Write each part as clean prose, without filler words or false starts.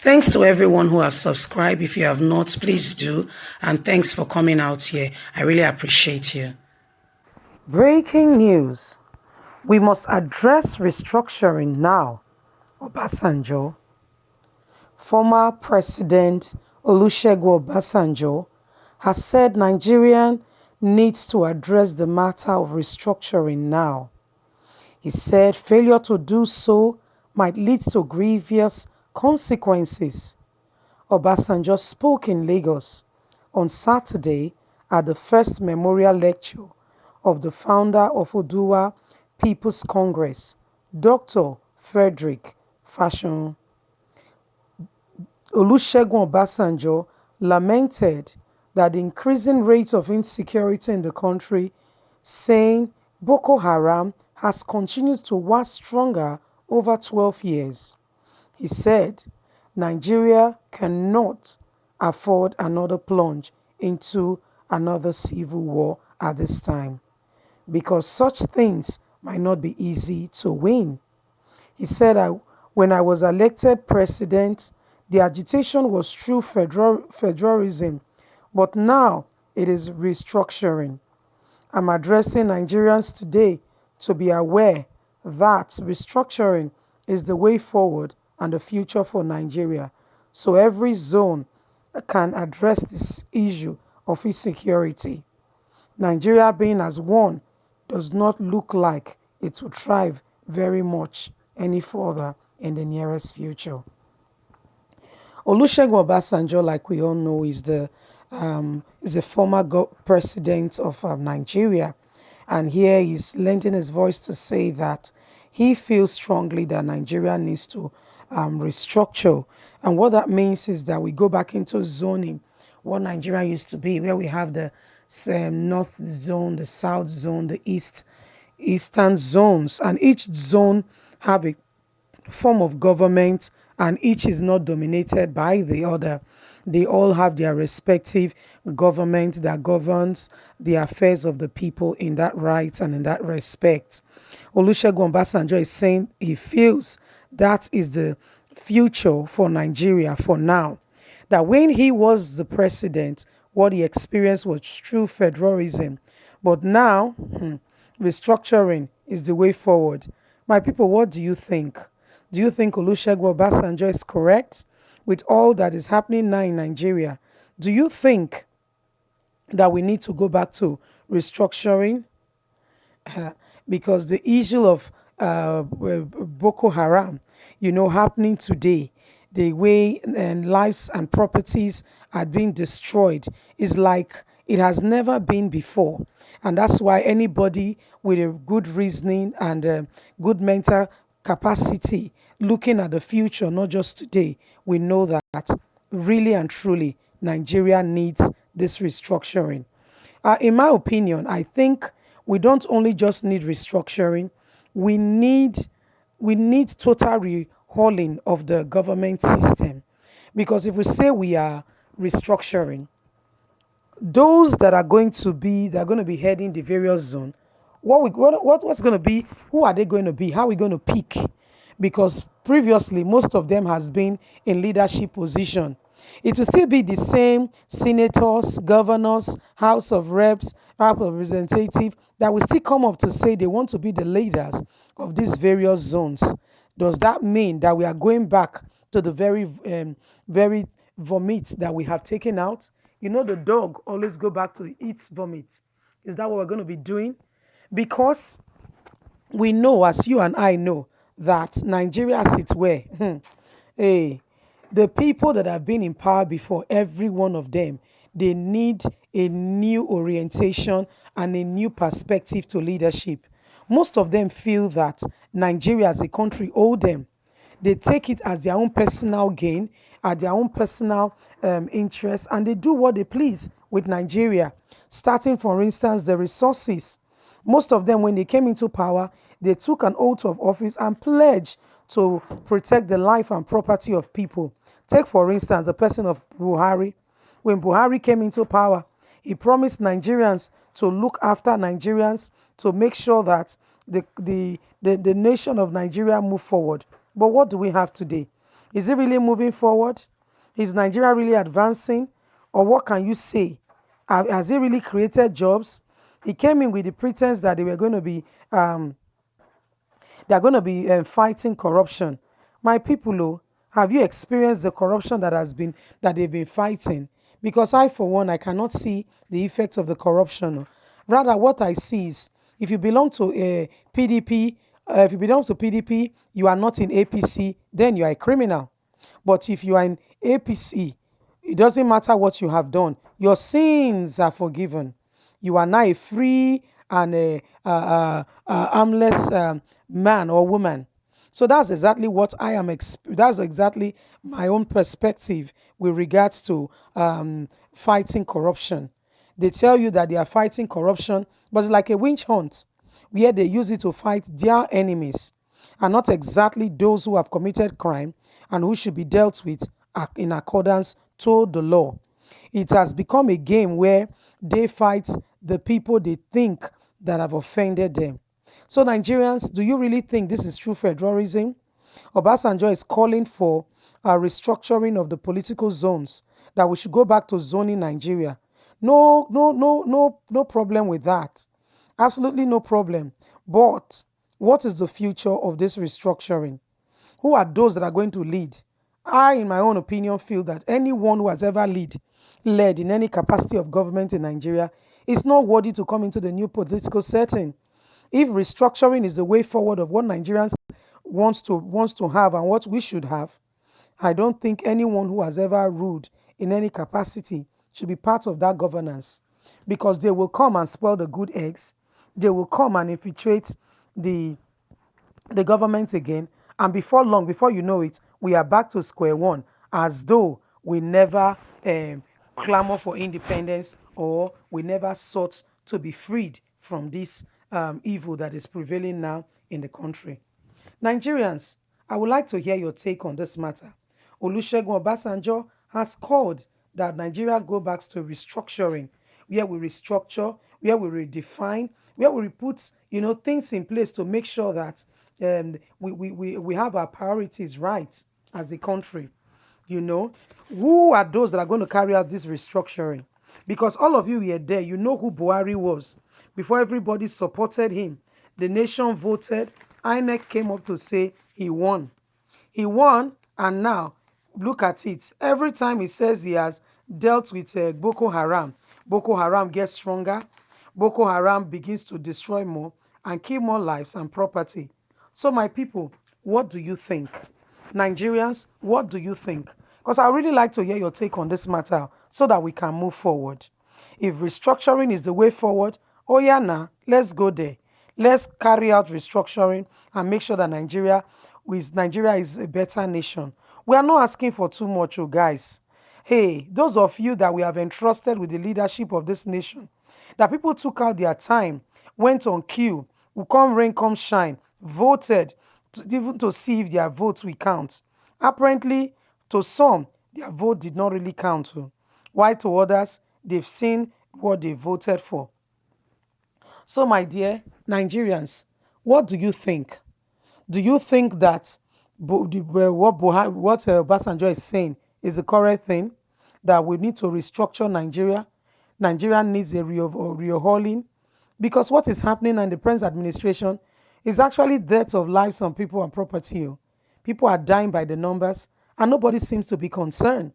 Thanks to everyone who have subscribed. If you have not, please do. And thanks for coming out here. I really appreciate you. Breaking news. We must address restructuring now. Obasanjo. Former President Olusegun Obasanjo has said Nigeria needs to address the matter of restructuring now. He said failure to do so might lead to grievous consequences. Obasanjo spoke in Lagos on Saturday at the first memorial lecture of the founder of Oduduwa People's Congress, Dr. Frederick Fashion. Olusegun Obasanjo lamented that the increasing rate of insecurity in the country, saying Boko Haram has continued to wax stronger over 12 years. He said Nigeria cannot afford another plunge into another civil war at this time because such things might not be easy to win. He said, when I was elected president, the agitation was through federalism, but now it is restructuring. I'm addressing Nigerians today to be aware that restructuring is the way forward and the future for Nigeria. So every zone can address this issue of insecurity. Nigeria being as one does not look like it will thrive very much any further in the nearest future. Olusegun Obasanjo, like we all know, is the former president of Nigeria, and here he's lending his voice to say that he feels strongly that Nigeria needs to restructure, and what that means is that we go back into zoning, what Nigeria used to be, where we have the north zone, the south zone, the eastern zones, and each zone have a form of government and each is not dominated by the other. They all have their respective government that governs the affairs of the people in that right and in that respect. Olusegun Obasanjo is saying he feels that is the future for Nigeria for now. That when he was the president, what he experienced was true federalism. But now, restructuring is the way forward. My people, what do you think? Do you think Olusegun Obasanjo is correct with all that is happening now in Nigeria? Do you think that we need to go back to restructuring? Because the issue of Boko Haram, happening today, the way lives and properties are being destroyed is like it has never been before. And that's why anybody with a good reasoning and good mental capacity looking at the future, not just today, we know that really and truly Nigeria needs this restructuring. In my opinion, I think we don't only just need restructuring, we need we need total rehauling of the government system. Because if we say we are restructuring, those that are going to be heading the various zone, what's going to be, who are they going to be, how are we going to pick? Because previously most of them has been in leadership position. It will still be the same senators, governors, house of reps, house of representative that will still come up to say they want to be the leaders of these various zones. Does that mean that we are going back to the very vomit that we have taken out? The dog always go back to its vomit. Is that what we're going to be doing? Because we know, as you and I know, that Nigeria as it were, hey, the people that have been in power before, every one of them, they need a new orientation and a new perspective to leadership. Most of them feel that Nigeria as a country owe them. They take it as their own personal gain, at their own personal interest, and they do what they please with Nigeria. Starting, for instance, the resources. Most of them, when they came into power, they took an oath of office and pledged to protect the life and property of people. Take, for instance, the person of Buhari. When Buhari came into power, he promised Nigerians to look after Nigerians, to make sure that the nation of Nigeria move forward. But what do we have today? Is it really moving forward? Is Nigeria really advancing? Or what can you say? Has he really created jobs? He came in with the pretense that um, they are going to be fighting corruption. My people, oh, have you experienced the corruption that they've been fighting? Because I, for one, I cannot see the effects of the corruption. Oh. Rather, what I see is if you belong to PDP, if you belong to PDP, you are not in APC, then you are a criminal. But if you are in APC, it doesn't matter what you have done, your sins are forgiven. You are now a free and a harmless man or woman. So that's exactly what I am. That's exactly my own perspective with regards to fighting corruption. They tell you that they are fighting corruption, but it's like a witch hunt where they use it to fight their enemies and not exactly those who have committed crime and who should be dealt with in accordance to the law. It has become a game where they fight the people they think that have offended them. So, Nigerians, do you really think this is true federalism? Obasanjo is calling for a restructuring of the political zones, that we should go back to zoning Nigeria. No, no, no, no, no problem with that. Absolutely no problem. But what is the future of this restructuring? Who are those that are going to lead? I, in my own opinion, feel that anyone who has ever led in any capacity of government in Nigeria is not worthy to come into the new political setting. If restructuring is the way forward of what Nigerians wants to have and what we should have, I don't think anyone who has ever ruled in any capacity should be part of that governance, because they will come and spoil the good eggs. They will come and infiltrate the the government again, and before long, before you know it, we are back to square one, as though we never clamor for independence, or we never sought to be freed from this evil that is prevailing now in the country. Nigerians, I would like to hear your take on this matter. Olusegun Obasanjo has called that Nigeria go back to restructuring, where we restructure, where we redefine, where we put things in place to make sure that we have our priorities right as a country. You know, who are those that are going to carry out this restructuring? Because all of you were there, you know who Buhari was. Before everybody supported him, the nation voted. INEC came up to say he won. He won, and now look at it. Every time he says he has dealt with Boko Haram gets stronger. Boko Haram begins to destroy more and kill more lives and property. So, my people, what do you think? Nigerians, what do you think? Because I really like to hear your take on this matter so that we can move forward. If restructuring is the way forward, oh yeah, now let's go there. Let's carry out restructuring and make sure that Nigeria is a better nation. We are not asking for too much, oh guys. Hey, those of you that we have entrusted with the leadership of this nation, that people took out their time, went on queue, will come rain, come shine, voted even to see if their votes will count. Apparently, to some, their vote did not really count. Oh. While to others, they've seen what they voted for. So, my dear Nigerians, what do you think? Do you think that what Obasanjo is saying is the correct thing? That we need to restructure Nigeria? Nigeria needs a overhauling? Because what is happening in the present administration is actually death of lives on people and property. Oh. People are dying by the numbers, and nobody seems to be concerned.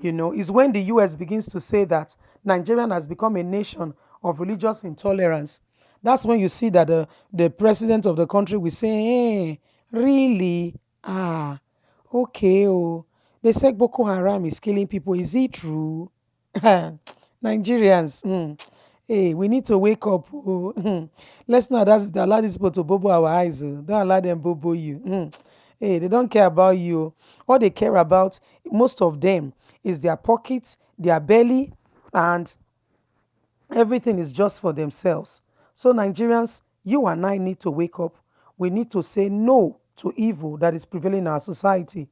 Is when the US begins to say that Nigeria has become a nation of religious intolerance. That's when you see that the president of the country will say, hey, really? Ah, okay. Oh, they say Boko Haram is killing people. Is it true? Nigerians, hey, we need to wake up. Oh. Let's not allow these people to bobo our eyes. Oh. Don't allow them bobo you. Hey, they don't care about you. All they care about, most of them, is their pockets, their belly, and everything is just for themselves. So, Nigerians, you and I need to wake up. We need to say no to evil that is prevailing in our society.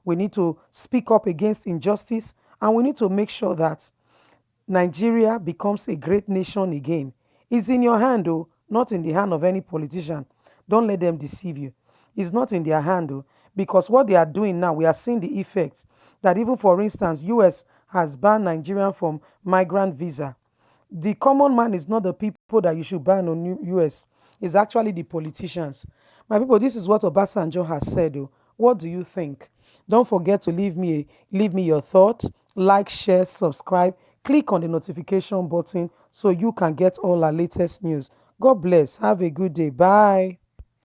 We need to speak up against injustice, and we need to make sure that Nigeria becomes a great nation again. It's in your hand, though, not in the hand of any politician. Don't let them deceive you. It's not in their hand, though, because what they are doing now, we are seeing the effects. That even, for instance, US has banned Nigerian from migrant visa. The common man is not the people that you should ban on US. It's actually the politicians. My people, this is what Obasanjo has said. Oh. What do you think? Don't forget to leave me your thoughts. Like, share, subscribe. Click on the notification button so you can get all our latest news. God bless. Have a good day. Bye.